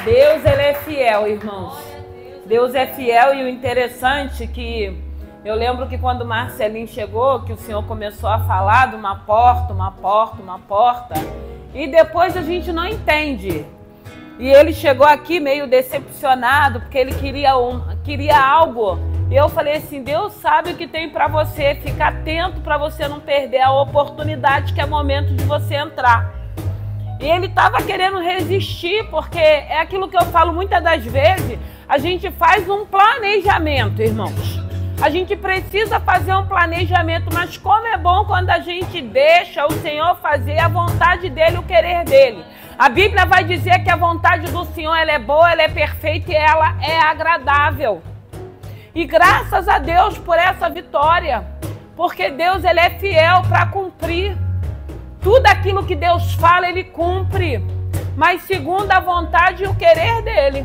Deus, ele é fiel, irmãos. Deus é fiel, e o interessante é que eu lembro que quando o Marcelinho chegou, que o Senhor começou a falar de uma porta, e depois a gente não entende. E ele chegou aqui meio decepcionado, porque ele queria algo. E eu falei assim, Deus sabe o que tem para você, fica atento para você não perder a oportunidade, que é o momento de você entrar. E ele estava querendo resistir, porque é aquilo que eu falo muitas das vezes, a gente faz um planejamento, irmãos. A gente precisa fazer um planejamento, mas como é bom quando a gente deixa o Senhor fazer a vontade dele, o querer dele. A Bíblia vai dizer que a vontade do Senhor, ela é boa, ela é perfeita e ela é agradável. E graças a Deus por essa vitória, porque Deus, ele é fiel para cumprir. Tudo aquilo que Deus fala, ele cumpre, mas segundo a vontade e o querer dele.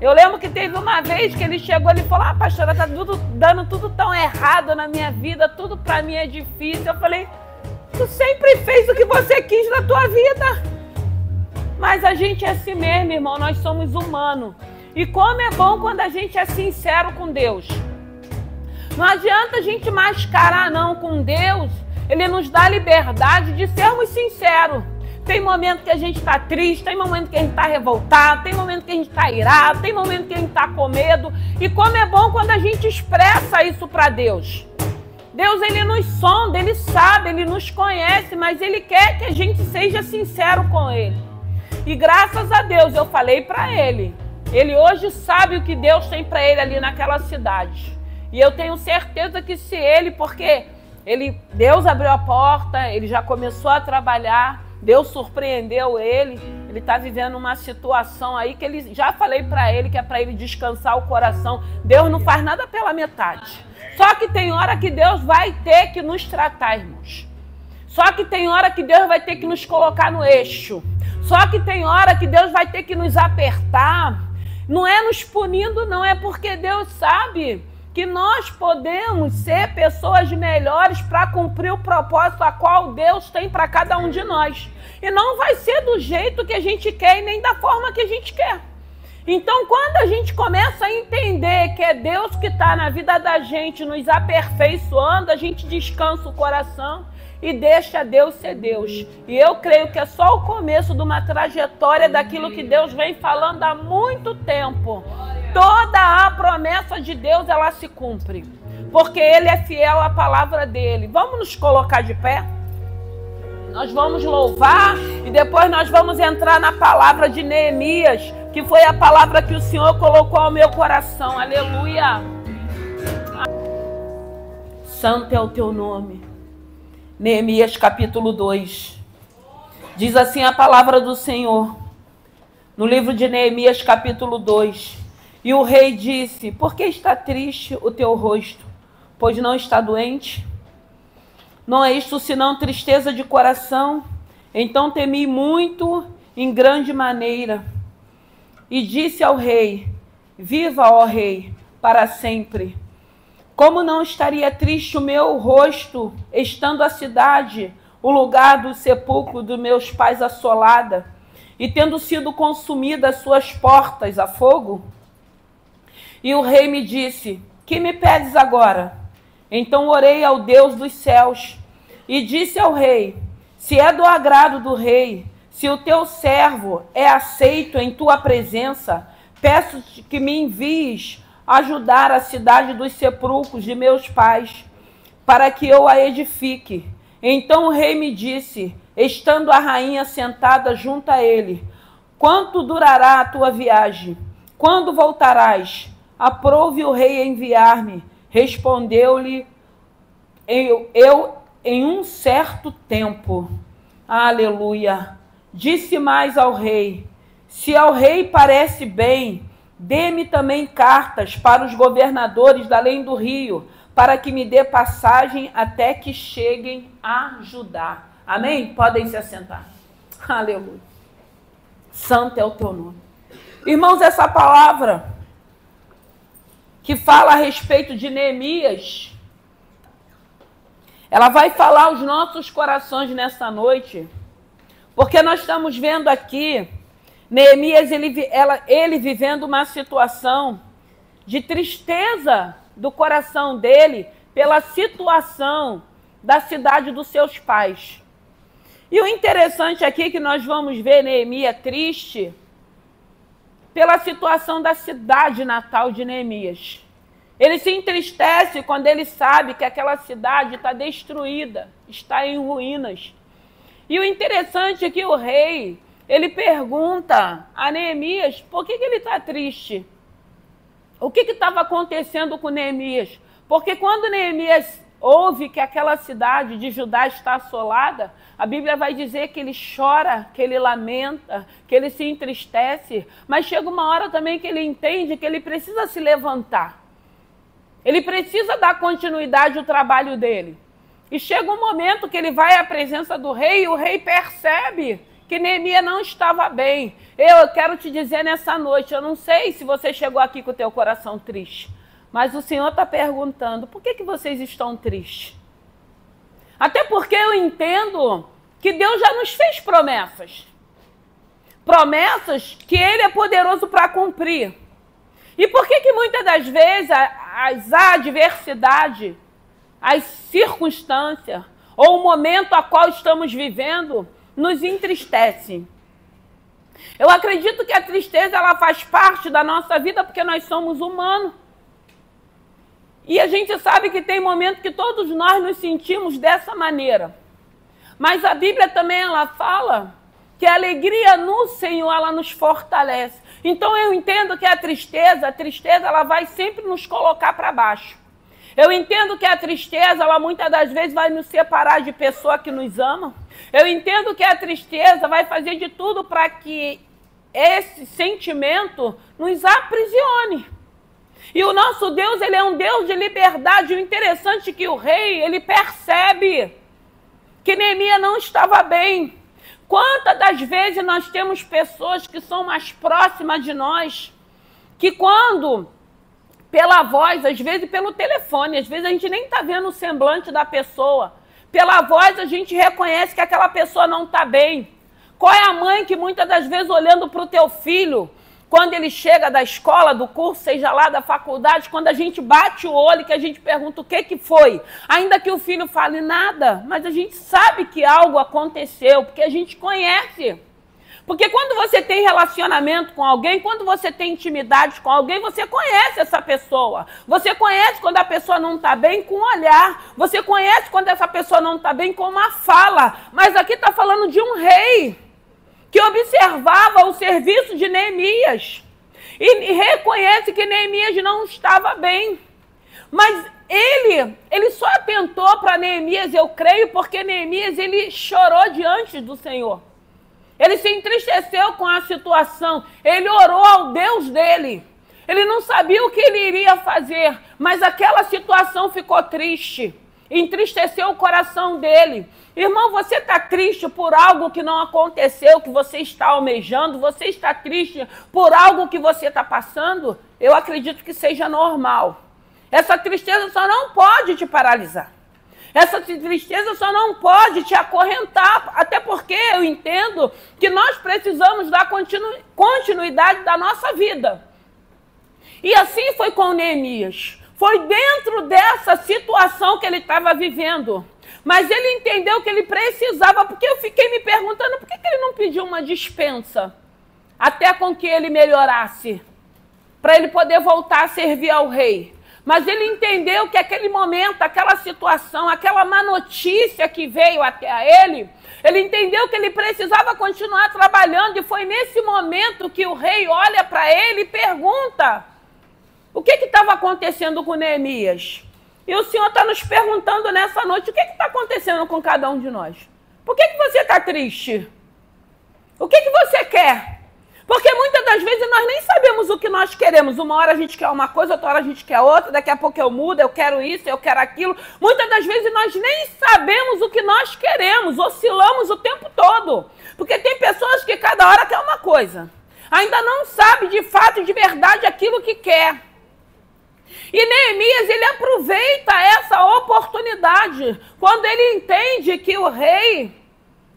Eu lembro que teve uma vez que ele chegou e falou, pastora, tá dando tudo tão errado na minha vida, tudo para mim é difícil. Eu falei, tu sempre fez o que você quis na tua vida. Mas a gente é assim mesmo, irmão, nós somos humanos. E como é bom quando a gente é sincero com Deus. Não adianta a gente mascarar não com Deus. Ele nos dá a liberdade de sermos sinceros. Tem momento que a gente está triste, tem momento que a gente está revoltado, tem momento que a gente está irado, tem momento que a gente está com medo. E como é bom quando a gente expressa isso para Deus. Deus, ele nos sonda, ele sabe, ele nos conhece, mas ele quer que a gente seja sincero com ele. E graças a Deus eu falei para ele. Ele hoje sabe o que Deus tem para ele ali naquela cidade. E eu tenho certeza que se ele, porque Deus abriu a porta, ele já começou a trabalhar, Deus surpreendeu ele está vivendo uma situação aí que ele já falei para ele, que é para ele descansar o coração. Deus não faz nada pela metade. Só que tem hora que Deus vai ter que nos tratar, irmãos. Só que tem hora que Deus vai ter que nos colocar no eixo. Só que tem hora que Deus vai ter que nos apertar. Não é nos punindo, não, é porque Deus sabe que nós podemos ser pessoas melhores para cumprir o propósito a qual Deus tem para cada um de nós. E não vai ser do jeito que a gente quer e nem da forma que a gente quer. Então, quando a gente começa a entender que é Deus que está na vida da gente, nos aperfeiçoando, a gente descansa o coração e deixa Deus ser Deus. E eu creio que é só o começo de uma trajetória daquilo que Deus vem falando há muito tempo. Toda a promessa de Deus, ela se cumpre, porque Ele é fiel à palavra dEle. Vamos nos colocar de pé? Nós vamos louvar e depois nós vamos entrar na palavra de Neemias, que foi a palavra que o Senhor colocou ao meu coração. Aleluia! Santo é o teu nome. Neemias capítulo 2. Diz assim a palavra do Senhor, no livro de Neemias capítulo 2. E o rei disse, por que está triste o teu rosto? Pois não está doente? Não é isto senão tristeza de coração? Então temi muito em grande maneira. E disse ao rei, viva, ó rei, para sempre. Como não estaria triste o meu rosto, estando a cidade, o lugar do sepulcro dos meus pais assolada, e tendo sido consumida as suas portas a fogo? E o rei me disse, que me pedes agora? Então orei ao Deus dos céus e disse ao rei, se é do agrado do rei, se o teu servo é aceito em tua presença, peço-te que me envies ajudar a cidade dos sepulcros de meus pais, para que eu a edifique. Então o rei me disse, estando a rainha sentada junto a ele, quanto durará a tua viagem? Quando voltarás? Aprove o rei enviar-me. Respondeu-lhe eu em um certo tempo. Aleluia. Disse mais ao rei, se ao rei parece bem, dê-me também cartas para os governadores da além do rio, para que me dê passagem até que cheguem a Judá. Amém? Podem se assentar. Aleluia. Santo é o teu nome. Irmãos, essa palavra que fala a respeito de Neemias, ela vai falar aos nossos corações nessa noite, porque nós estamos vendo aqui Neemias, ele vivendo uma situação de tristeza do coração dele pela situação da cidade dos seus pais. E o interessante aqui é que nós vamos ver Neemias triste pela situação da cidade natal de Neemias. Ele se entristece quando ele sabe que aquela cidade está destruída, está em ruínas. E o interessante é que o rei, ele pergunta a Neemias por que ele está triste. O que estava acontecendo com Neemias? Porque quando Neemias ouve que aquela cidade de Judá está assolada, a Bíblia vai dizer que ele chora, que ele lamenta, que ele se entristece, mas chega uma hora também que ele entende que ele precisa se levantar. Ele precisa dar continuidade ao trabalho dele. E chega um momento que ele vai à presença do rei e o rei percebe que Neemias não estava bem. Eu quero te dizer nessa noite, eu não sei se você chegou aqui com o teu coração triste, mas o Senhor está perguntando, por que vocês estão tristes? Até porque eu entendo que Deus já nos fez promessas. Promessas que Ele é poderoso para cumprir. E por que muitas das vezes as adversidades, as circunstâncias ou o momento a qual estamos vivendo nos entristecem? Eu acredito que a tristeza ela faz parte da nossa vida porque nós somos humanos. E a gente sabe que tem momentos que todos nós nos sentimos dessa maneira. Mas a Bíblia também ela fala que a alegria no Senhor ela nos fortalece. Então eu entendo que a tristeza ela vai sempre nos colocar para baixo. Eu entendo que a tristeza, ela muitas das vezes vai nos separar de pessoa que nos ama. Eu entendo que a tristeza vai fazer de tudo para que esse sentimento nos aprisione. E o nosso Deus, ele é um Deus de liberdade. O interessante é que o rei, ele percebe que Neemias não estava bem. Quantas das vezes nós temos pessoas que são mais próximas de nós, que quando, pela voz, às vezes pelo telefone, às vezes a gente nem está vendo o semblante da pessoa, pela voz a gente reconhece que aquela pessoa não está bem. Qual é a mãe que muitas das vezes olhando para o teu filho, quando ele chega da escola, do curso, seja lá da faculdade, quando a gente bate o olho, que a gente pergunta o que foi, ainda que o filho fale nada, mas a gente sabe que algo aconteceu, porque a gente conhece. Porque quando você tem relacionamento com alguém, quando você tem intimidade com alguém, você conhece essa pessoa. Você conhece quando a pessoa não está bem com o olhar. Você conhece quando essa pessoa não está bem com uma fala. Mas aqui está falando de um rei que observava o serviço de Neemias e reconhece que Neemias não estava bem. Mas ele só atentou para Neemias, eu creio, porque Neemias ele chorou diante do Senhor. Ele se entristeceu com a situação, ele orou ao Deus dele. Ele não sabia o que ele iria fazer, mas aquela situação ficou triste, entristeceu o coração dele. Irmão, você está triste por algo que não aconteceu, que você está almejando? Você está triste por algo que você está passando? Eu acredito que seja normal. Essa tristeza só não pode te paralisar. Essa tristeza só não pode te acorrentar, até porque eu entendo que nós precisamos dar continuidade da nossa vida. E assim foi com Neemias. Foi dentro dessa situação que ele estava vivendo. Mas ele entendeu que ele precisava, porque eu fiquei me perguntando por que ele não pediu uma dispensa até com que ele melhorasse, para ele poder voltar a servir ao rei. Mas ele entendeu que aquele momento, aquela situação, aquela má notícia que veio até ele entendeu que ele precisava continuar trabalhando, e foi nesse momento que o rei olha para ele e pergunta o que estava acontecendo com Neemias. E o Senhor está nos perguntando nessa noite, o que está acontecendo com cada um de nós? Por que você está triste? O que você quer? Porque muitas das vezes nós nem sabemos o que nós queremos. Uma hora a gente quer uma coisa, outra hora a gente quer outra, daqui a pouco eu mudo, eu quero isso, eu quero aquilo. Muitas das vezes nós nem sabemos o que nós queremos, oscilamos o tempo todo. Porque tem pessoas que cada hora quer uma coisa. Ainda não sabe de fato, de verdade, aquilo que quer. E Neemias, ele aproveita essa oportunidade quando ele entende que o rei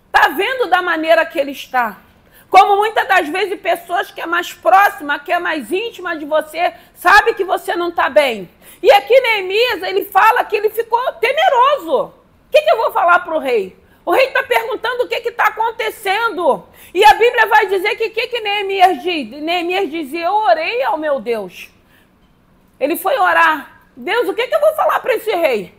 está vendo da maneira que ele está. Como muitas das vezes pessoas que é mais próxima, que é mais íntima de você, sabe que você não está bem. E aqui Neemias, ele fala que ele ficou temeroso. O que eu vou falar para o rei? O rei está perguntando o que está acontecendo. E a Bíblia vai dizer que o que Neemias diz? Neemias dizia, eu orei ao meu Deus. Ele foi orar. Deus, o que eu vou falar para esse rei?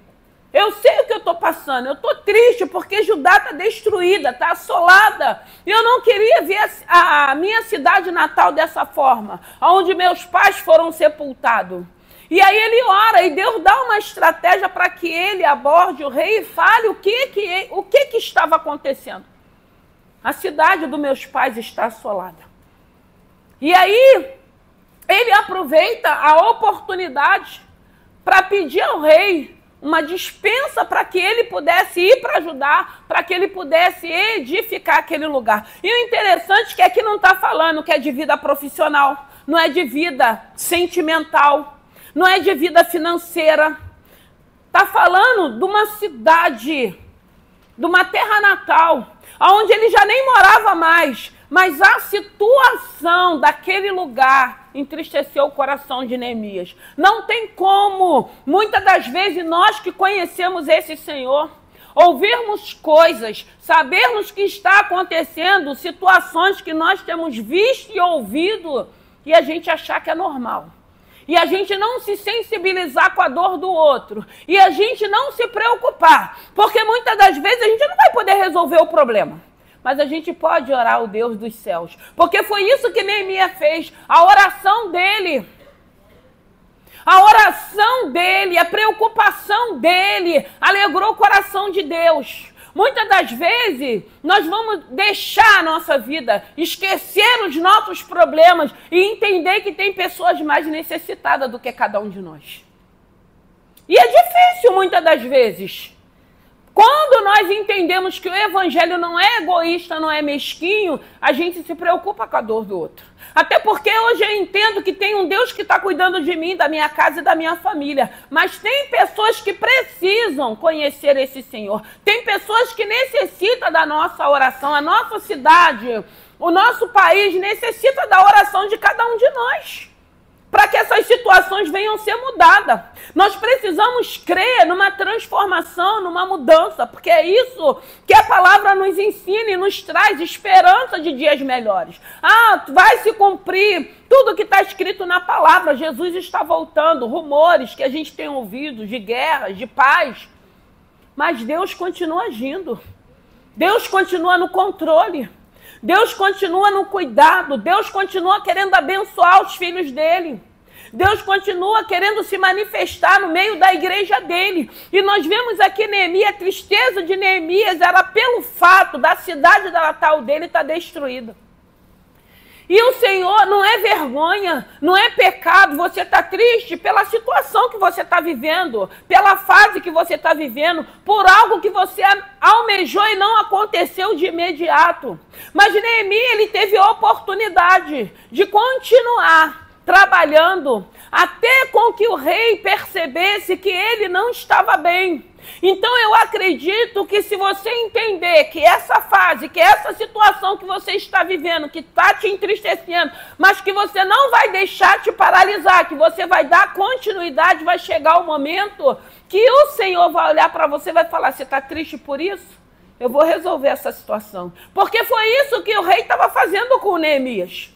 Eu sei o que eu estou passando. Eu estou triste porque Judá está destruída, está assolada. E eu não queria ver a minha cidade natal dessa forma, onde meus pais foram sepultados. E aí ele ora e Deus dá uma estratégia para que ele aborde o rei e fale o que estava acontecendo. A cidade dos meus pais está assolada. E aí ele aproveita a oportunidade para pedir ao rei uma dispensa para que ele pudesse ir para ajudar, para que ele pudesse edificar aquele lugar. E o interessante é que aqui não está falando que é de vida profissional, não é de vida sentimental, não é de vida financeira. Está falando de uma cidade, de uma terra natal, onde ele já nem morava mais, mas a situação daquele lugar entristeceu o coração de Neemias. Não tem como, muitas das vezes, nós que conhecemos esse Senhor, ouvirmos coisas, sabermos que está acontecendo, situações que nós temos visto e ouvido, e a gente achar que é normal. E a gente não se sensibilizar com a dor do outro. E a gente não se preocupar. Porque muitas das vezes a gente não vai poder resolver o problema. Mas a gente pode orar ao Deus dos céus. Porque foi isso que Neemias fez. A oração dele. A oração dele, a preocupação dele, alegrou o coração de Deus. Muitas das vezes, nós vamos deixar a nossa vida, esquecer os nossos problemas e entender que tem pessoas mais necessitadas do que cada um de nós. E é difícil muitas das vezes. Quando nós entendemos que o evangelho não é egoísta, não é mesquinho, a gente se preocupa com a dor do outro. Até porque hoje eu entendo que tem um Deus que está cuidando de mim, da minha casa e da minha família. Mas tem pessoas que precisam conhecer esse Senhor. Tem pessoas que necessitam da nossa oração. A nossa cidade, o nosso país necessita da oração de cada um de nós, para que essas situações venham ser mudadas. Nós precisamos crer numa transformação, numa mudança, porque é isso que a palavra nos ensina e nos traz esperança de dias melhores. Vai se cumprir tudo que está escrito na palavra. Jesus está voltando, rumores que a gente tem ouvido de guerras, de paz. Mas Deus continua agindo. Deus continua no controle. Deus continua no cuidado, Deus continua querendo abençoar os filhos dele. Deus continua querendo se manifestar no meio da igreja dele. E nós vemos aqui Neemias, a tristeza de Neemias era pelo fato da cidade natal dele estar destruída. E o Senhor, não é vergonha, não é pecado, você está triste pela situação que você está vivendo, pela fase que você está vivendo, por algo que você almejou e não aconteceu de imediato. Mas Neemias, ele teve a oportunidade de continuar trabalhando até com que o rei percebesse que ele não estava bem. Então eu acredito que se você entender que essa fase, que essa situação que você está vivendo, que está te entristecendo, mas que você não vai deixar te paralisar, que você vai dar continuidade, vai chegar o momento que o Senhor vai olhar para você e vai falar, você está triste por isso? Eu vou resolver essa situação. Porque foi isso que o rei estava fazendo com o Neemias.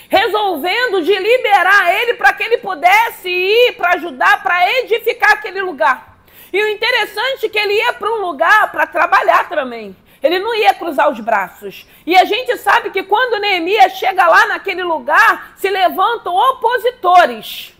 Resolvendo de liberar ele para que ele pudesse ir para ajudar, para edificar aquele lugar. E o interessante é que ele ia para um lugar para trabalhar também. Ele não ia cruzar os braços. E a gente sabe que quando Neemias chega lá naquele lugar, se levantam opositores.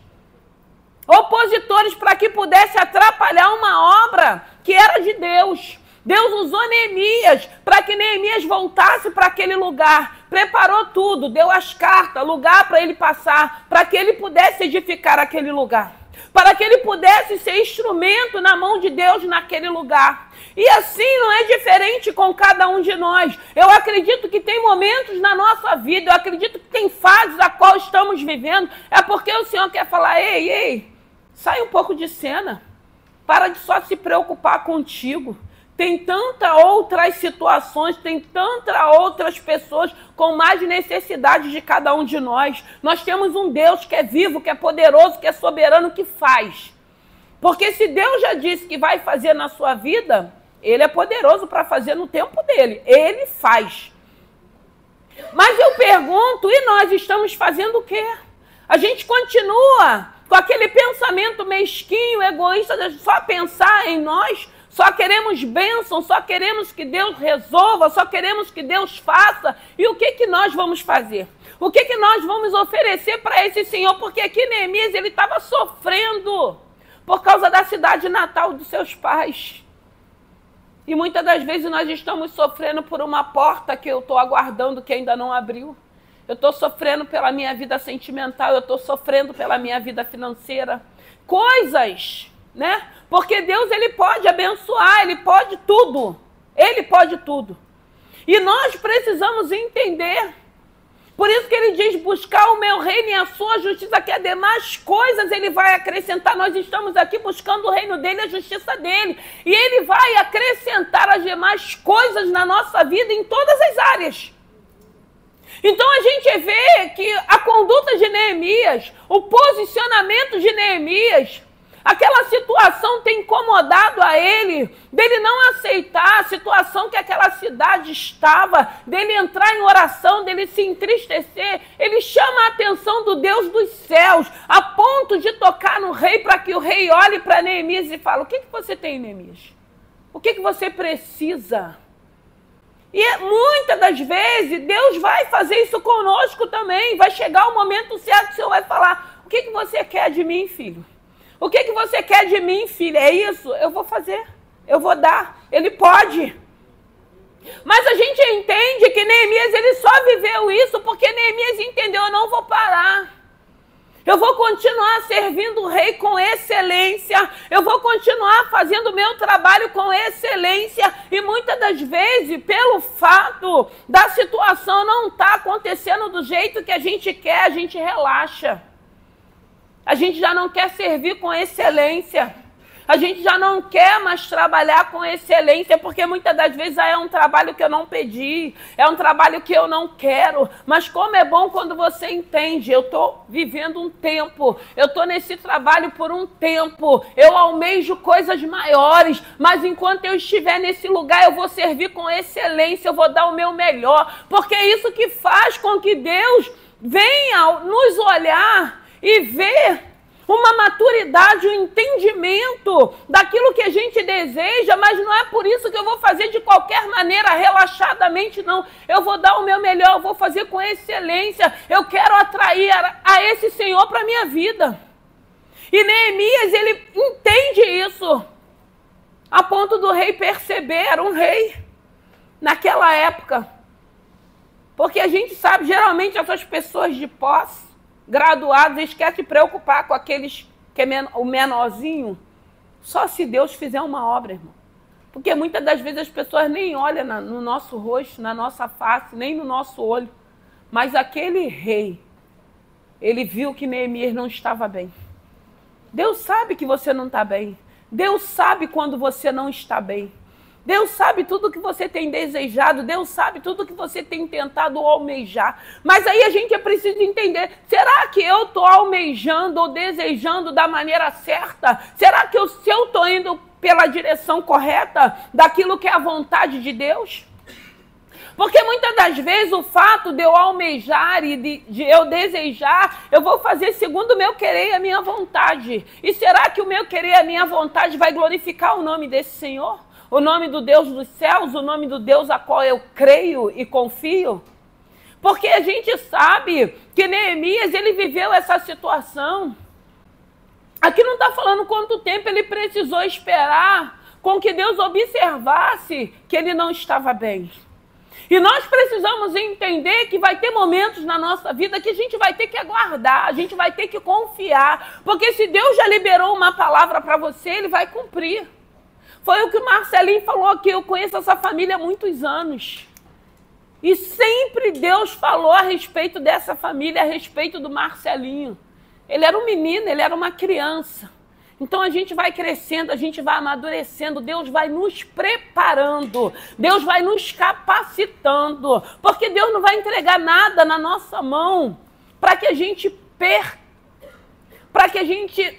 Opositores para que pudesse atrapalhar uma obra que era de Deus. Deus usou Neemias para que Neemias voltasse para aquele lugar. Preparou tudo, deu as cartas, lugar para ele passar, para que ele pudesse edificar aquele lugar. Para que ele pudesse ser instrumento na mão de Deus naquele lugar. E assim não é diferente com cada um de nós. Eu acredito que tem momentos na nossa vida, eu acredito que tem fases a qual estamos vivendo, é porque o Senhor quer falar, ei, sai um pouco de cena. Para de só se preocupar contigo. Tem tantas outras situações, tem tantas outras pessoas com mais necessidades de cada um de nós. Nós temos um Deus que é vivo, que é poderoso, que é soberano, que faz. Porque se Deus já disse que vai fazer na sua vida, Ele é poderoso para fazer no tempo dele. Ele faz. Mas eu pergunto, e nós estamos fazendo o quê? A gente continua com aquele pensamento mesquinho, egoísta, de só pensar em nós. Só queremos bênção, só queremos que Deus resolva, só queremos que Deus faça. E o que nós vamos fazer? O que nós vamos oferecer para esse Senhor? Porque aqui Neemias, ele estava sofrendo por causa da cidade natal dos seus pais. E muitas das vezes nós estamos sofrendo por uma porta que eu estou aguardando que ainda não abriu. Eu estou sofrendo pela minha vida sentimental, eu estou sofrendo pela minha vida financeira. Coisas, né? Porque Deus, ele pode abençoar, ele pode tudo. Ele pode tudo. E nós precisamos entender. Por isso que ele diz, buscar o meu reino e a sua justiça, que as demais coisas ele vai acrescentar. Nós estamos aqui buscando o reino dele e a justiça dele. E ele vai acrescentar as demais coisas na nossa vida em todas as áreas. Então a gente vê que a conduta de Neemias, o posicionamento de Neemias, aquela situação tem incomodado a ele, dele não aceitar a situação que aquela cidade estava, dele entrar em oração, dele se entristecer. Ele chama a atenção do Deus dos céus, a ponto de tocar no rei, para que o rei olhe para Neemias e fale, o que você tem, Neemias? O que você precisa? E muitas das vezes Deus vai fazer isso conosco também. Vai chegar o momento certo que o Senhor vai falar, o que você quer de mim, filho? O que você quer de mim, filha? É isso? Eu vou fazer. Eu vou dar. Ele pode. Mas a gente entende que Neemias, ele só viveu isso porque Neemias entendeu, eu não vou parar. Eu vou continuar servindo o rei com excelência. Eu vou continuar fazendo o meu trabalho com excelência. E muitas das vezes, pelo fato da situação não estar acontecendo do jeito que a gente quer, a gente relaxa. A gente já não quer servir com excelência. A gente já não quer mais trabalhar com excelência, porque muitas das vezes é um trabalho que eu não pedi, é um trabalho que eu não quero. Mas como é bom quando você entende, eu estou vivendo um tempo, eu estou nesse trabalho por um tempo, eu almejo coisas maiores, mas enquanto eu estiver nesse lugar, eu vou servir com excelência, eu vou dar o meu melhor, porque é isso que faz com que Deus venha nos olhar e ver uma maturidade, um entendimento daquilo que a gente deseja, mas não é por isso que eu vou fazer de qualquer maneira, relaxadamente, não. Eu vou dar o meu melhor, eu vou fazer com excelência, eu quero atrair a esse Senhor para a minha vida. E Neemias, ele entende isso, a ponto do rei perceber, era um rei naquela época. Porque a gente sabe, geralmente essas pessoas de posse, graduados, eles querem se preocupar com aqueles que é o menorzinho, só se Deus fizer uma obra, irmão. Porque muitas das vezes as pessoas nem olham no nosso rosto, na nossa face, nem no nosso olho. Mas aquele rei, ele viu que Neemias não estava bem. Deus sabe que você não está bem. Deus sabe quando você não está bem. Deus sabe tudo que você tem desejado, Deus sabe tudo que você tem tentado almejar. Mas aí a gente precisa entender, será que eu estou almejando ou desejando da maneira certa? Será que se eu estou indo pela direção correta daquilo que é a vontade de Deus? Porque muitas das vezes o fato de eu almejar e de eu desejar, eu vou fazer segundo o meu querer e a minha vontade. E será que o meu querer e a minha vontade vai glorificar o nome desse Senhor? O nome do Deus dos céus, o nome do Deus a qual eu creio e confio? Porque a gente sabe que Neemias, ele viveu essa situação. Aqui não está falando quanto tempo ele precisou esperar com que Deus observasse que ele não estava bem. E nós precisamos entender que vai ter momentos na nossa vida que a gente vai ter que aguardar, a gente vai ter que confiar. Porque se Deus já liberou uma palavra para você, ele vai cumprir. Foi o que o Marcelinho falou aqui, eu conheço essa família há muitos anos. E sempre Deus falou a respeito dessa família, a respeito do Marcelinho. Ele era um menino, ele era uma criança. Então a gente vai crescendo, a gente vai amadurecendo, Deus vai nos preparando, Deus vai nos capacitando, porque Deus não vai entregar nada na nossa mão para que a gente perca, para que a gente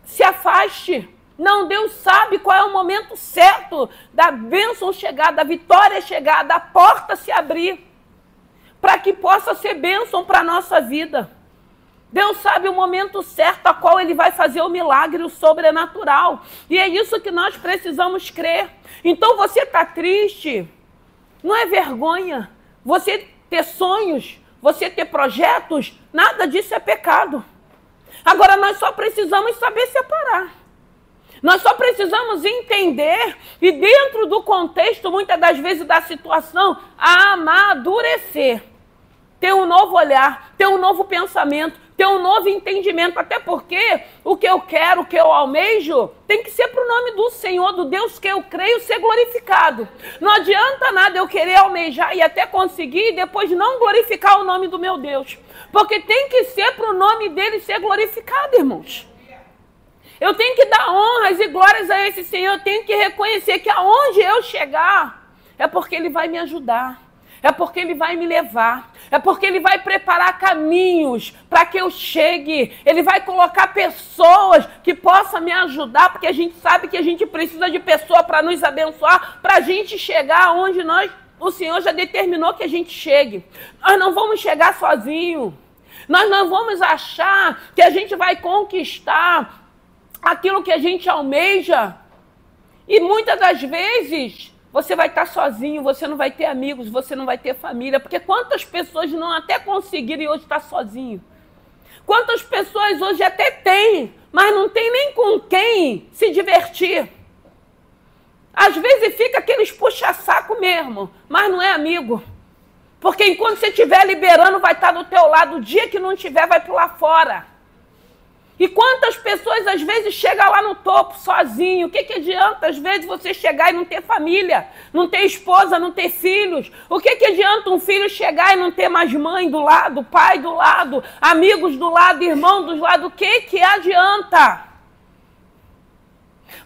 se afaste. Não, Deus sabe qual é o momento certo da bênção chegar, da vitória chegar, da porta se abrir, para que possa ser bênção para a nossa vida. Deus sabe o momento certo a qual Ele vai fazer o milagre, o sobrenatural. E é isso que nós precisamos crer. Então você está triste, não é vergonha. Você ter sonhos, você ter projetos, nada disso é pecado. Agora nós só precisamos saber separar. Nós só precisamos entender e dentro do contexto, muitas das vezes da situação, amadurecer. Ter um novo olhar, ter um novo pensamento, ter um novo entendimento. Até porque o que eu quero, o que eu almejo, tem que ser para o nome do Senhor, do Deus que eu creio, ser glorificado. Não adianta nada eu querer almejar e até conseguir e depois não glorificar o nome do meu Deus. Porque tem que ser para o nome dele ser glorificado, irmãos. Eu tenho que dar honras e glórias a esse Senhor. Eu tenho que reconhecer que aonde eu chegar é porque Ele vai me ajudar. É porque Ele vai me levar. É porque Ele vai preparar caminhos para que eu chegue. Ele vai colocar pessoas que possam me ajudar, porque a gente sabe que a gente precisa de pessoa para nos abençoar, para a gente chegar onde o Senhor já determinou que a gente chegue. Nós não vamos chegar sozinhos. Nós não vamos achar que a gente vai conquistar aquilo que a gente almeja. E muitas das vezes você vai estar sozinho, você não vai ter amigos, você não vai ter família. Porque quantas pessoas não até conseguiram e hoje está sozinho? Quantas pessoas hoje até têm, mas não tem nem com quem se divertir? Às vezes fica aqueles puxa-saco mesmo, mas não é amigo. Porque enquanto você estiver liberando, vai estar do teu lado. O dia que não tiver, vai pular fora. E quantas pessoas às vezes chegam lá no topo sozinho? O que adianta às vezes você chegar e não ter família, não ter esposa, não ter filhos? O que adianta um filho chegar e não ter mais mãe do lado, pai do lado, amigos do lado, irmão do lado? O que adianta?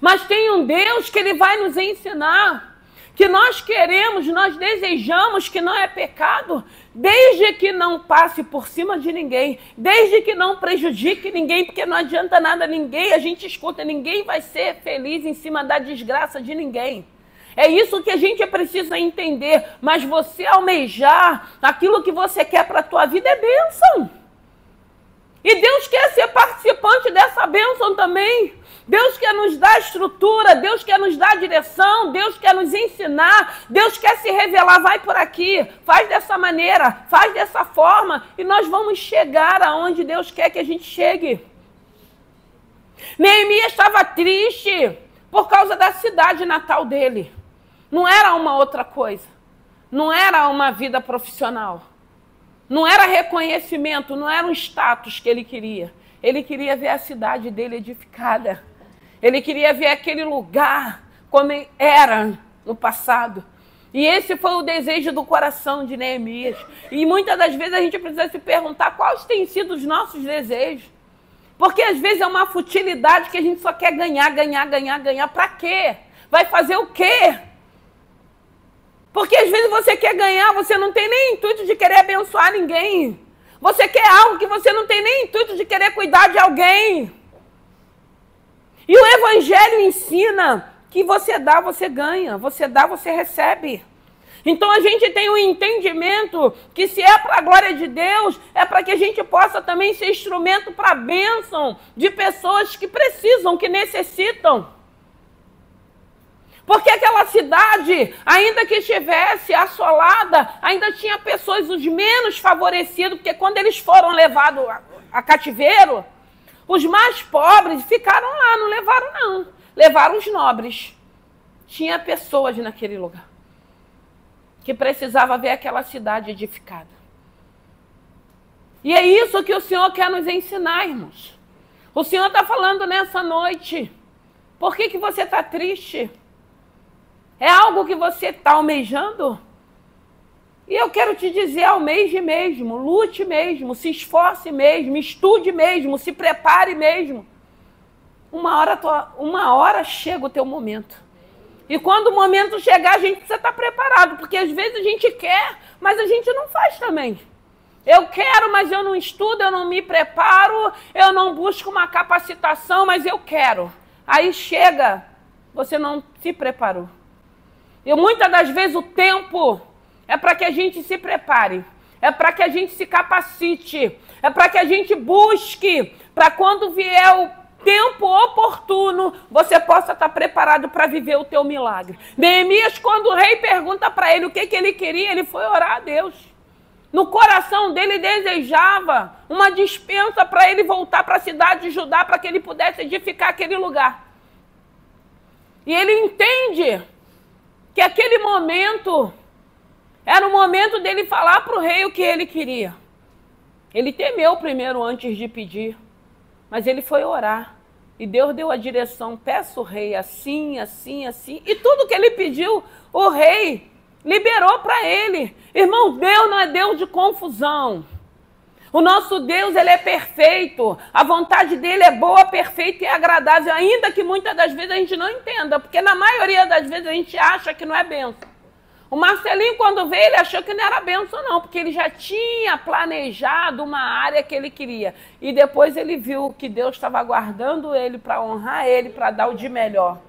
Mas tem um Deus que Ele vai nos ensinar, que nós queremos, nós desejamos, que não é pecado, desde que não passe por cima de ninguém, desde que não prejudique ninguém, porque não adianta nada ninguém, a gente escuta, ninguém vai ser feliz em cima da desgraça de ninguém. É isso que a gente precisa entender, mas você almejar aquilo que você quer para a tua vida é bênção. E Deus quer ser participante dessa bênção também. Deus quer nos dar estrutura, Deus quer nos dar direção, Deus quer nos ensinar, Deus quer se revelar, vai por aqui, faz dessa maneira, faz dessa forma, e nós vamos chegar aonde Deus quer que a gente chegue. Neemias estava triste por causa da cidade natal dele. Não era uma outra coisa, não era uma vida profissional, não era reconhecimento, não era um status que ele queria. Ele queria ver a cidade dele edificada. Ele queria ver aquele lugar como era no passado. E esse foi o desejo do coração de Neemias. E muitas das vezes a gente precisa se perguntar quais têm sido os nossos desejos. Porque às vezes é uma futilidade que a gente só quer ganhar, ganhar, ganhar, ganhar. Para quê? Vai fazer o quê? Porque às vezes você quer ganhar, você não tem nem intuito de querer abençoar ninguém. Você quer algo que você não tem nem intuito de querer cuidar de alguém. E o Evangelho ensina que você dá, você ganha. Você dá, você recebe. Então a gente tem um entendimento que se é para a glória de Deus, é para que a gente possa também ser instrumento para a bênção de pessoas que precisam, que necessitam. Porque aquela cidade, ainda que estivesse assolada, ainda tinha pessoas, os menos favorecidos, porque quando eles foram levados a cativeiro, os mais pobres ficaram lá, não levaram não. Levaram os nobres. Tinha pessoas naquele lugar que precisava ver aquela cidade edificada. E é isso que o Senhor quer nos ensinar, irmãos. O Senhor está falando nessa noite. Por que você está triste? É algo que você está almejando? E eu quero te dizer, almeje mesmo, lute mesmo, se esforce mesmo, estude mesmo, se prepare mesmo. uma hora chega o teu momento. E quando o momento chegar, a gente precisa estar preparado, porque às vezes a gente quer, mas a gente não faz também. Eu quero, mas eu não estudo, eu não me preparo, eu não busco uma capacitação, mas eu quero. Aí chega, você não se preparou. E muitas das vezes o tempo é para que a gente se prepare, é para que a gente se capacite, é para que a gente busque, para quando vier o tempo oportuno, você possa estar preparado para viver o teu milagre. Neemias, quando o rei pergunta para ele o que ele queria, ele foi orar a Deus. No coração dele desejava uma dispensa para ele voltar para a cidade de Judá, para que ele pudesse edificar aquele lugar. E ele entende que aquele momento era o momento dele falar para o rei o que ele queria. Ele temeu primeiro antes de pedir, mas ele foi orar. E Deus deu a direção, peça o rei assim, assim, assim. E tudo que ele pediu, o rei liberou para ele. Irmão, Deus não é Deus de confusão. O nosso Deus, ele é perfeito. A vontade dele é boa, perfeita e agradável. Ainda que muitas das vezes a gente não entenda. Porque na maioria das vezes a gente acha que não é bênção. O Marcelinho, quando veio, ele achou que não era bênção, não. Porque ele já tinha planejado uma área que ele queria. E depois ele viu que Deus estava guardando ele para honrar ele, para dar o de melhor.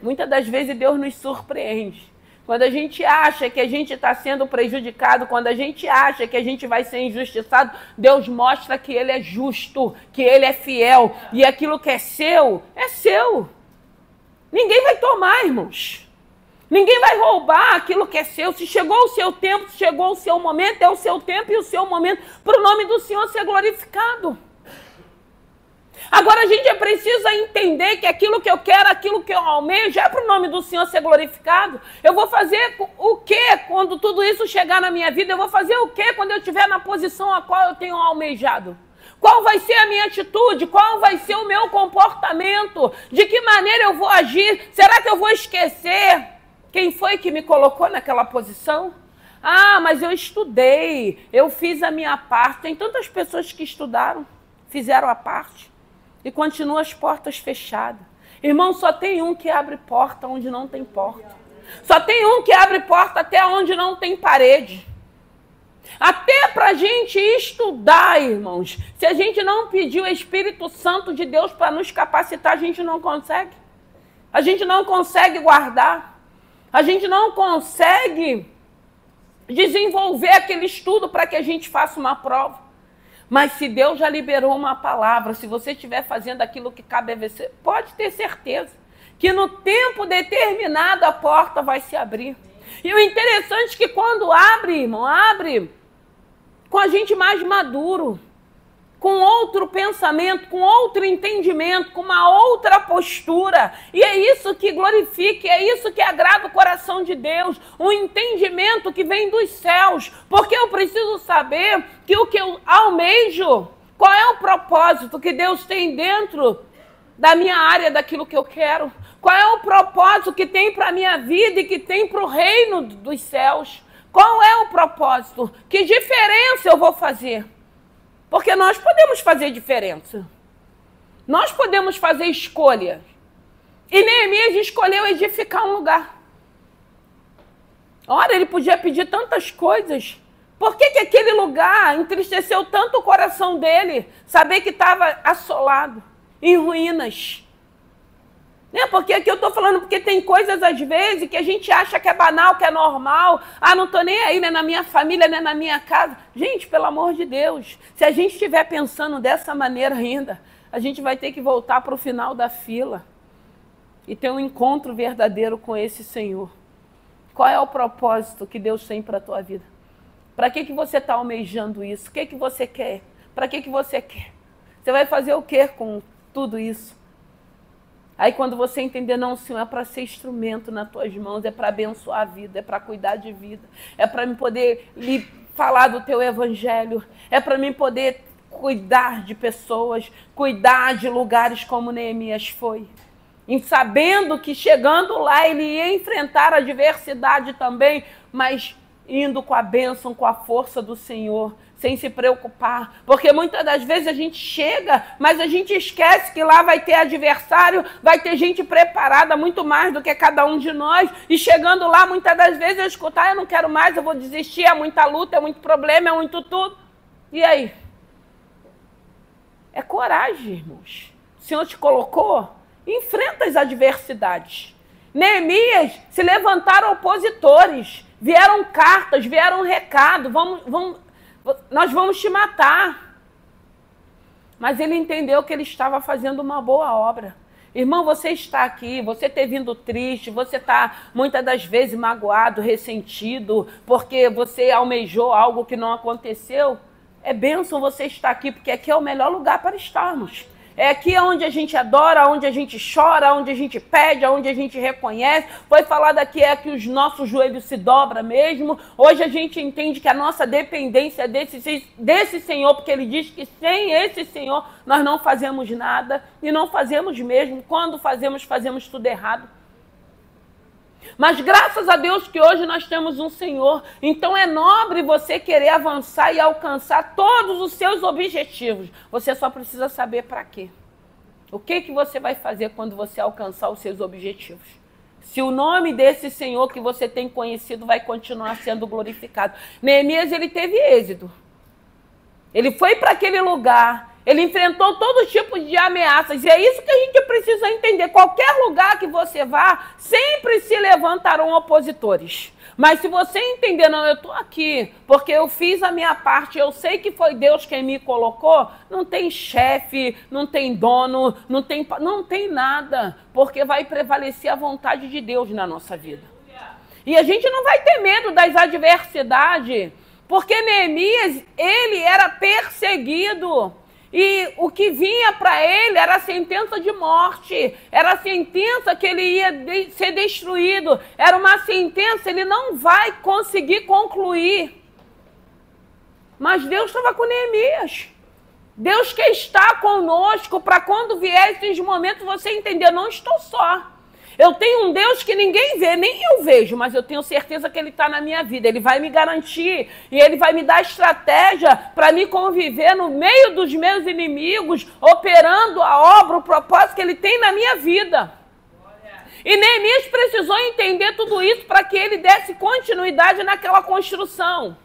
Muitas das vezes Deus nos surpreende. Quando a gente acha que a gente está sendo prejudicado, quando a gente acha que a gente vai ser injustiçado, Deus mostra que Ele é justo, que Ele é fiel. E aquilo que é seu, é seu. Ninguém vai tomar, irmãos. Ninguém vai roubar aquilo que é seu. Se chegou o seu tempo, se chegou o seu momento, é o seu tempo e o seu momento para o nome do Senhor ser glorificado. Agora a gente precisa entender que aquilo que eu quero, aquilo que eu almejo, é para o nome do Senhor ser glorificado. Eu vou fazer o quê quando tudo isso chegar na minha vida? Eu vou fazer o quê quando eu estiver na posição a qual eu tenho almejado? Qual vai ser a minha atitude? Qual vai ser o meu comportamento? De que maneira eu vou agir? Será que eu vou esquecer quem foi que me colocou naquela posição? Ah, mas eu estudei, eu fiz a minha parte. Tem tantas pessoas que estudaram, fizeram a parte. E continua as portas fechadas. Irmão, só tem um que abre porta onde não tem porta. Só tem um que abre porta até onde não tem parede. Até para a gente estudar, irmãos, se a gente não pedir o Espírito Santo de Deus para nos capacitar, a gente não consegue. A gente não consegue guardar. A gente não consegue desenvolver aquele estudo para que a gente faça uma prova. Mas se Deus já liberou uma palavra, se você estiver fazendo aquilo que cabe a você, pode ter certeza que no tempo determinado a porta vai se abrir. E o interessante é que quando abre, irmão, abre com a gente mais maduro, com outro pensamento, com outro entendimento, com uma outra postura. E é isso que glorifica, é isso que agrada o coração de Deus, um entendimento que vem dos céus. Porque eu preciso saber que o que eu almejo, qual é o propósito que Deus tem dentro da minha área, daquilo que eu quero. Qual é o propósito que tem para a minha vida e que tem para o reino dos céus. Qual é o propósito? Que diferença eu vou fazer? Porque nós podemos fazer diferença. Nós podemos fazer escolha. E Neemias escolheu edificar um lugar. Ora, ele podia pedir tantas coisas. Por que aquele lugar entristeceu tanto o coração dele? Saber que estava assolado, em ruínas. Porque aqui eu estou falando, porque tem coisas às vezes que a gente acha que é banal, que é normal. Ah, não estou nem aí, né, na minha família, né, na minha casa. Gente, pelo amor de Deus, se a gente estiver pensando dessa maneira ainda, a gente vai ter que voltar para o final da fila e ter um encontro verdadeiro com esse Senhor. Qual é o propósito que Deus tem para a tua vida? Para que você está almejando isso? O que você quer? Para que você quer? Você vai fazer o que com tudo isso? Aí quando você entender, não, Senhor, é para ser instrumento nas tuas mãos, é para abençoar a vida, é para cuidar de vida, é para mim poder lhe falar do teu evangelho, é para mim poder cuidar de pessoas, cuidar de lugares como Neemias foi. E sabendo que chegando lá ele ia enfrentar a adversidade também, mas indo com a bênção, com a força do Senhor, sem se preocupar. Porque muitas das vezes a gente chega, mas a gente esquece que lá vai ter adversário, vai ter gente preparada muito mais do que cada um de nós. E chegando lá, muitas das vezes eu escutar, eu não quero mais, eu vou desistir, é muita luta, é muito problema, é muito tudo. E aí? É coragem, irmãos. O Senhor te colocou, enfrenta as adversidades. Neemias, se levantaram opositores, vieram cartas, vieram recado, nós vamos te matar. Mas ele entendeu que ele estava fazendo uma boa obra. Irmão, você está aqui, você ter vindo triste, você está muitas das vezes magoado, ressentido, porque você almejou algo que não aconteceu. É bênção você estar aqui, porque aqui é o melhor lugar para estarmos. É aqui onde a gente adora, onde a gente chora, onde a gente pede, onde a gente reconhece. Foi falado aqui é que os nossos joelhos se dobram mesmo. Hoje a gente entende que a nossa dependência é desse Senhor, porque Ele diz que sem esse Senhor nós não fazemos nada. E não fazemos mesmo. Quando fazemos, fazemos tudo errado. Mas graças a Deus que hoje nós temos um Senhor. Então é nobre você querer avançar e alcançar todos os seus objetivos. Você só precisa saber para quê. O que você vai fazer quando você alcançar os seus objetivos? Se o nome desse Senhor que você tem conhecido vai continuar sendo glorificado. Neemias, ele teve êxito. Ele foi para aquele lugar. Ele enfrentou todo tipo de ameaças. E é isso que a gente precisa entender. Qualquer lugar que você vá, sempre se levantarão opositores. Mas se você entender, não, eu estou aqui porque eu fiz a minha parte, eu sei que foi Deus quem me colocou, não tem chefe, não tem dono, não tem nada. Porque vai prevalecer a vontade de Deus na nossa vida. E a gente não vai ter medo das adversidades. Porque Neemias, ele era perseguido. E o que vinha para ele era a sentença de morte, era a sentença que ele ia ser destruído, era uma sentença, ele não vai conseguir concluir. Mas Deus estava com Neemias. Deus quer estar conosco para quando vier esses momentos você entender, eu não estou só. Eu tenho um Deus que ninguém vê, nem eu vejo, mas eu tenho certeza que Ele está na minha vida. Ele vai me garantir e Ele vai me dar estratégia para me conviver no meio dos meus inimigos, operando a obra, o propósito que Ele tem na minha vida. E Neemias precisou entender tudo isso para que ele desse continuidade naquela construção.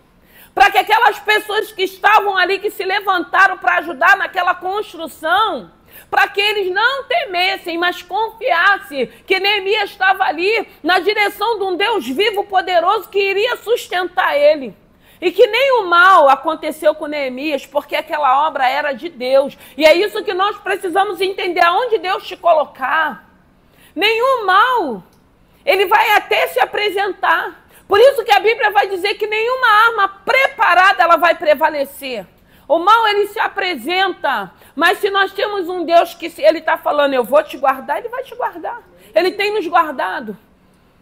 Para que aquelas pessoas que estavam ali, que se levantaram para ajudar naquela construção, para que eles não temessem, mas confiassem que Neemias estava ali na direção de um Deus vivo, poderoso, que iria sustentar ele. E que nem o mal aconteceu com Neemias, porque aquela obra era de Deus. E é isso que nós precisamos entender, aonde Deus te colocar. Nenhum mal, ele vai até se apresentar. Por isso que a Bíblia vai dizer que nenhuma arma preparada ela vai prevalecer. O mal, ele se apresenta, mas se nós temos um Deus que ele está falando, eu vou te guardar, ele vai te guardar. Ele tem nos guardado,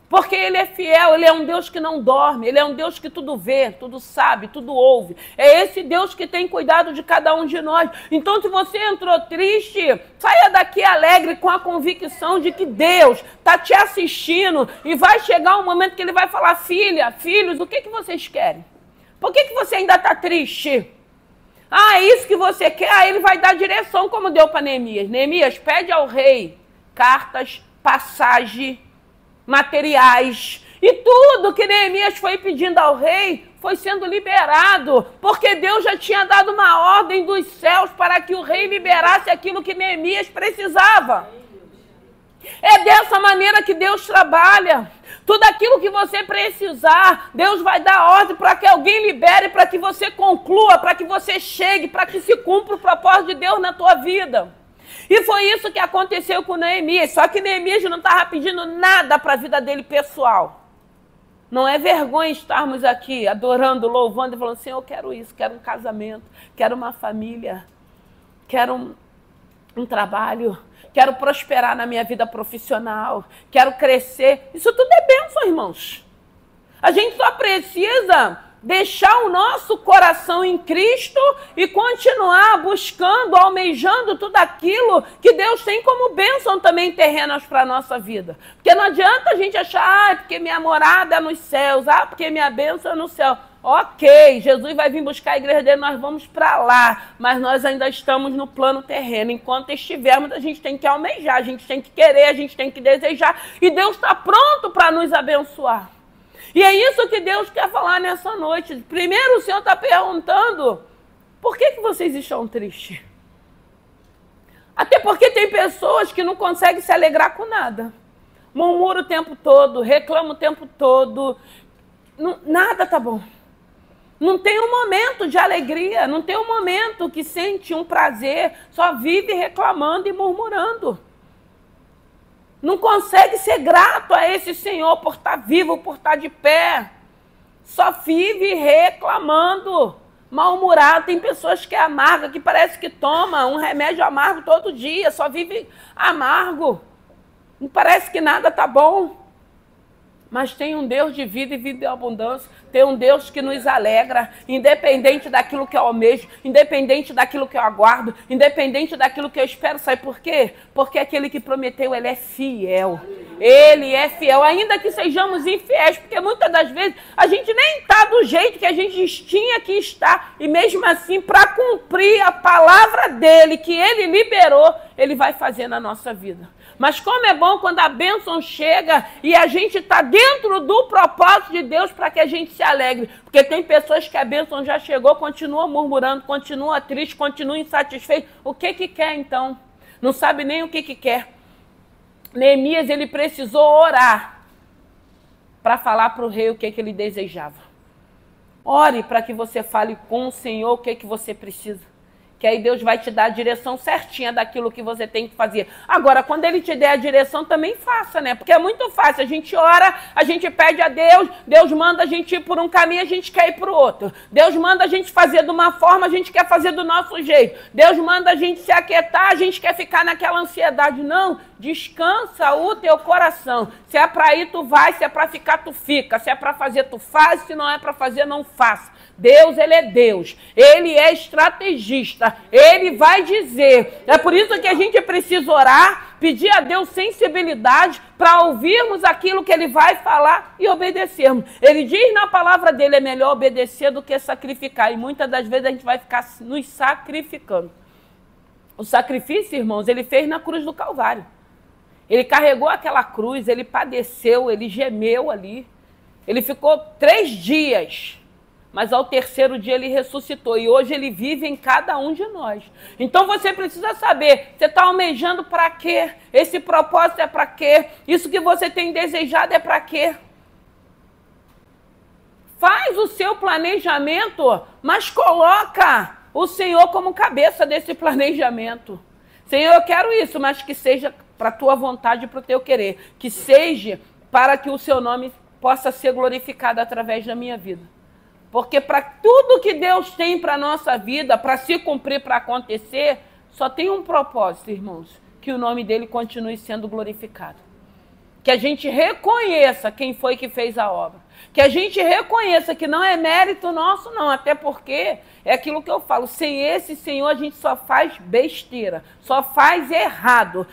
porque ele é fiel, ele é um Deus que não dorme, ele é um Deus que tudo vê, tudo sabe, tudo ouve. É esse Deus que tem cuidado de cada um de nós. Então, se você entrou triste, saia daqui alegre com a convicção de que Deus está te assistindo e vai chegar um momento que ele vai falar, filha, filhos, o que vocês querem? Por que você ainda está triste? Ah, é isso que você quer? Aí ele vai dar direção, como deu para Neemias. Neemias, pede ao rei cartas, passagem, materiais. E tudo que Neemias foi pedindo ao rei foi sendo liberado, porque Deus já tinha dado uma ordem dos céus para que o rei liberasse aquilo que Neemias precisava. É dessa maneira que Deus trabalha. Tudo aquilo que você precisar, Deus vai dar ordem para que alguém libere, para que você conclua, para que você chegue, para que se cumpra o propósito de Deus na tua vida. E foi isso que aconteceu com Neemias. Só que Neemias não estava pedindo nada para a vida dele pessoal. Não é vergonha estarmos aqui adorando, louvando e falando assim, eu quero isso, quero um casamento, quero uma família, quero um trabalho, quero prosperar na minha vida profissional, quero crescer. Isso tudo é bênção, irmãos. A gente só precisa deixar o nosso coração em Cristo e continuar buscando, almejando tudo aquilo que Deus tem como bênção também terrenas para a nossa vida. Porque não adianta a gente achar, porque minha morada é nos céus, porque minha bênção é no céu. Ok, Jesus vai vir buscar a igreja dele, nós vamos para lá, mas nós ainda estamos no plano terreno. Enquanto estivermos, a gente tem que almejar, a gente tem que querer, a gente tem que desejar, e Deus está pronto para nos abençoar. E é isso que Deus quer falar nessa noite. Primeiro o Senhor está perguntando, por que vocês estão tristes? Até porque tem pessoas que não conseguem se alegrar com nada. Murmura o tempo todo, reclama o tempo todo, nada tá bom. Não tem um momento de alegria, não tem um momento que sente um prazer, só vive reclamando e murmurando. Não consegue ser grato a esse Senhor por estar vivo, por estar de pé. Só vive reclamando, mal-humorado. Tem pessoas que é amarga, que parece que toma um remédio amargo todo dia, só vive amargo. Não parece que nada tá bom. Mas tem um Deus de vida e vida em abundância. Tem um Deus que nos alegra, independente daquilo que eu almejo, independente daquilo que eu aguardo, independente daquilo que eu espero. Sabe por quê? Porque aquele que prometeu, ele é fiel. Ele é fiel, ainda que sejamos infiéis, porque muitas das vezes a gente nem está do jeito que a gente tinha que estar. E mesmo assim, para cumprir a palavra dele, que ele liberou, ele vai fazer na nossa vida. Mas como é bom quando a bênção chega e a gente está dentro do propósito de Deus para que a gente se alegre. Porque tem pessoas que a bênção já chegou, continua murmurando, continua triste, continua insatisfeito. O que quer então? Não sabe nem o que quer. Neemias, ele precisou orar para falar para o rei o que ele desejava. Ore para que você fale com o Senhor o que você precisa. Que aí Deus vai te dar a direção certinha daquilo que você tem que fazer. Agora, quando ele te der a direção, também faça, né? Porque é muito fácil. A gente ora, a gente pede a Deus, Deus manda a gente ir por um caminho, a gente quer ir para o outro. Deus manda a gente fazer de uma forma, a gente quer fazer do nosso jeito. Deus manda a gente se aquietar, a gente quer ficar naquela ansiedade. Não, descansa o teu coração. Se é para ir, tu vai. Se é para ficar, tu fica. Se é para fazer, tu faz. Se não é para fazer, não faça. Deus, ele é Deus. Ele é estrategista. Ele vai dizer. É por isso que a gente precisa orar, pedir a Deus sensibilidade para ouvirmos aquilo que ele vai falar e obedecermos. Ele diz na palavra dele, é melhor obedecer do que sacrificar. E muitas das vezes a gente vai ficar nos sacrificando. O sacrifício, irmãos, ele fez na cruz do Calvário. Ele carregou aquela cruz, ele padeceu, ele gemeu ali. Ele ficou 3 dias. Mas ao 3º dia ele ressuscitou e hoje ele vive em cada um de nós. Então você precisa saber, você está almejando para quê? Esse propósito é para quê? Isso que você tem desejado é para quê? Faz o seu planejamento, mas coloca o Senhor como cabeça desse planejamento. Senhor, eu quero isso, mas que seja para a tua vontade e para o teu querer. Que seja para que o seu nome possa ser glorificado através da minha vida. Porque para tudo que Deus tem para a nossa vida, para se cumprir, para acontecer, só tem um propósito, irmãos, que o nome dele continue sendo glorificado. Que a gente reconheça quem foi que fez a obra. Que a gente reconheça que não é mérito nosso, não. Até porque é aquilo que eu falo, sem esse Senhor a gente só faz besteira, só faz errado.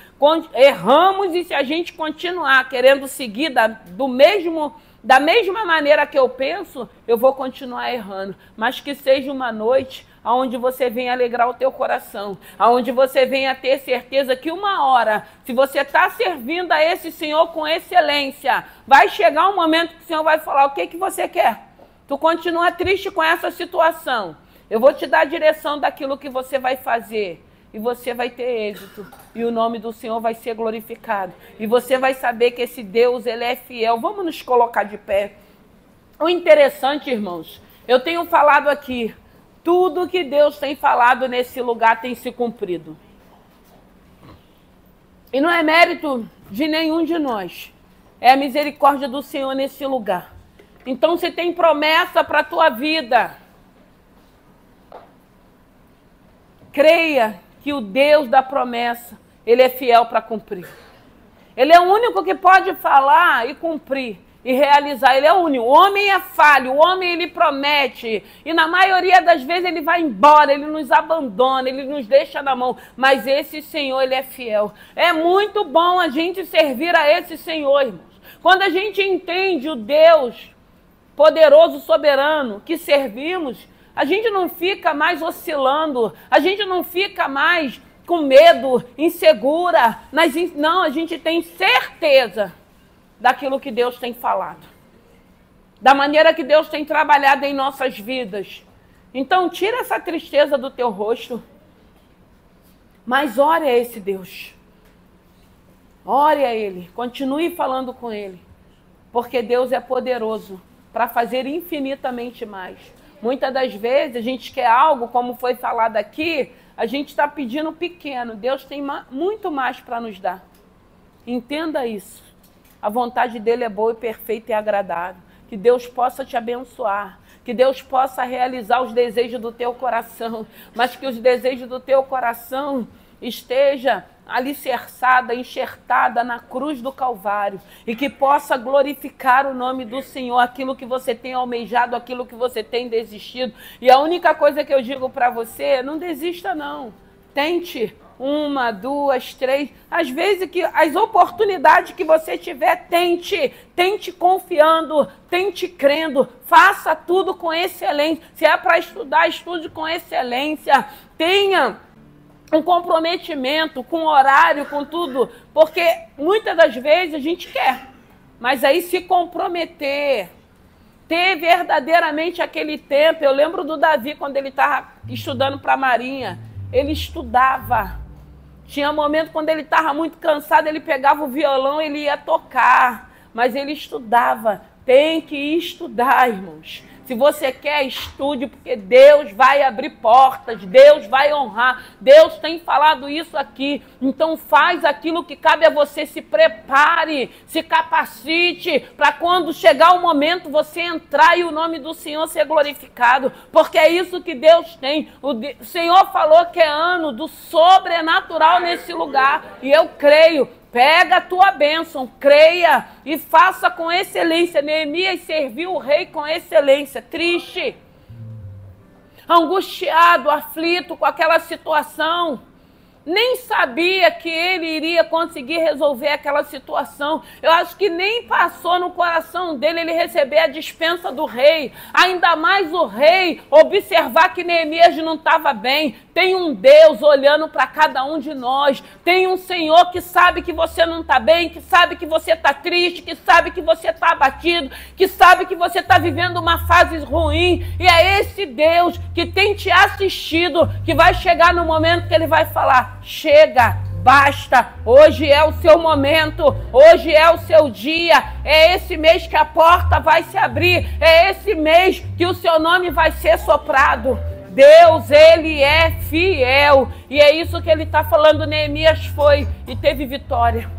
Erramos e se a gente continuar querendo seguir da mesma maneira que eu penso, eu vou continuar errando. Mas que seja uma noite onde você venha alegrar o teu coração, onde você venha ter certeza que uma hora, se você está servindo a esse Senhor com excelência, vai chegar um momento que o Senhor vai falar, o que você quer? Tu continua triste com essa situação. Eu vou te dar a direção daquilo que você vai fazer. E você vai ter êxito, e o nome do Senhor vai ser glorificado. E você vai saber que esse Deus, ele é fiel. Vamos nos colocar de pé. O interessante, irmãos, eu tenho falado aqui, tudo que Deus tem falado nesse lugar tem se cumprido. E não é mérito de nenhum de nós. É a misericórdia do Senhor nesse lugar. Então, se tem promessa para a tua vida, creia que o Deus da promessa, ele é fiel para cumprir. Ele é o único que pode falar e cumprir e realizar. Ele é o único. O homem é falho, o homem ele promete e na maioria das vezes ele vai embora, ele nos abandona, ele nos deixa na mão. Mas esse Senhor, ele é fiel. É muito bom a gente servir a esse Senhor, irmãos. Quando a gente entende o Deus poderoso, soberano que servimos, a gente não fica mais oscilando, a gente não fica mais com medo, insegura. Não, a gente tem certeza daquilo que Deus tem falado, da maneira que Deus tem trabalhado em nossas vidas. Então, tira essa tristeza do teu rosto, mas ore a esse Deus. Ore a Ele, continue falando com Ele, porque Deus é poderoso para fazer infinitamente mais. Muitas das vezes a gente quer algo, como foi falado aqui, a gente está pedindo pequeno. Deus tem muito mais para nos dar. Entenda isso. A vontade dele é boa e perfeita e agradável. Que Deus possa te abençoar. Que Deus possa realizar os desejos do teu coração. Mas que os desejos do teu coração esteja alicerçada, enxertada na cruz do Calvário, e que possa glorificar o nome do Senhor, aquilo que você tem almejado, aquilo que você tem desistido. E a única coisa que eu digo para você, não desista não. Tente 1, 2, 3, às vezes que as oportunidades que você tiver, tente confiando, tente crendo, faça tudo com excelência. Se é para estudar, estude com excelência, tenha um comprometimento com o horário, com tudo, porque muitas das vezes a gente quer, mas aí se comprometer, ter verdadeiramente aquele tempo. Eu lembro do Davi, quando ele estava estudando para a Marinha, ele estudava. Tinha momento quando ele estava muito cansado, ele pegava o violão, ele ia tocar, mas ele estudava. Tem que estudar, irmãos. Se você quer, estude, porque Deus vai abrir portas, Deus vai honrar. Deus tem falado isso aqui. Então faz aquilo que cabe a você, se prepare, se capacite, para quando chegar o momento você entrar e o nome do Senhor ser glorificado, porque é isso que Deus tem. O Senhor falou que é ano do sobrenatural nesse lugar, e eu creio. Pega a tua bênção, creia e faça com excelência. Neemias serviu o rei com excelência. Triste, angustiado, aflito com aquela situação. Nem sabia que ele iria conseguir resolver aquela situação. Eu acho que nem passou no coração dele ele receber a dispensa do rei. Ainda mais o rei observar que Neemias não estava bem. Tem um Deus olhando para cada um de nós. Tem um Senhor que sabe que você não está bem, que sabe que você está triste, que sabe que você está abatido, que sabe que você está vivendo uma fase ruim. E é esse Deus que tem te assistido, que vai chegar no momento que ele vai falar: chega, basta, hoje é o seu momento, hoje é o seu dia, é esse mês que a porta vai se abrir, é esse mês que o seu nome vai ser soprado. Deus, ele é fiel, e é isso que ele está falando. Neemias foi e teve vitória.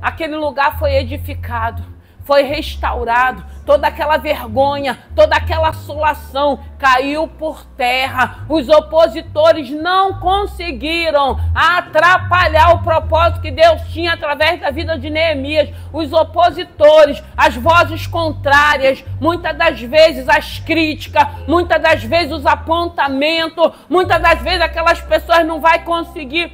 Aquele lugar foi edificado, foi restaurado, toda aquela vergonha, toda aquela assolação caiu por terra. Os opositores não conseguiram atrapalhar o propósito que Deus tinha através da vida de Neemias. Os opositores, as vozes contrárias, muitas das vezes as críticas, muitas das vezes os apontamentos, muitas das vezes aquelas pessoas não vai conseguir.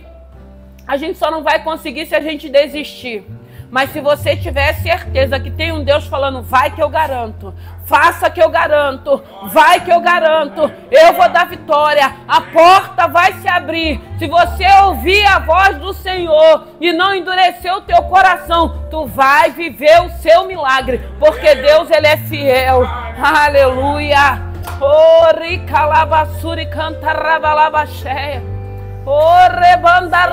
A gente só não vai conseguir se a gente desistir. Mas se você tiver certeza que tem um Deus falando: vai que eu garanto, faça que eu garanto, vai que eu garanto, eu vou dar vitória, a porta vai se abrir. Se você ouvir a voz do Senhor e não endurecer o teu coração, tu vai viver o seu milagre, porque Deus, ele é fiel. Aleluia. Ori calabasuri cantarabalabasheia. O rebandar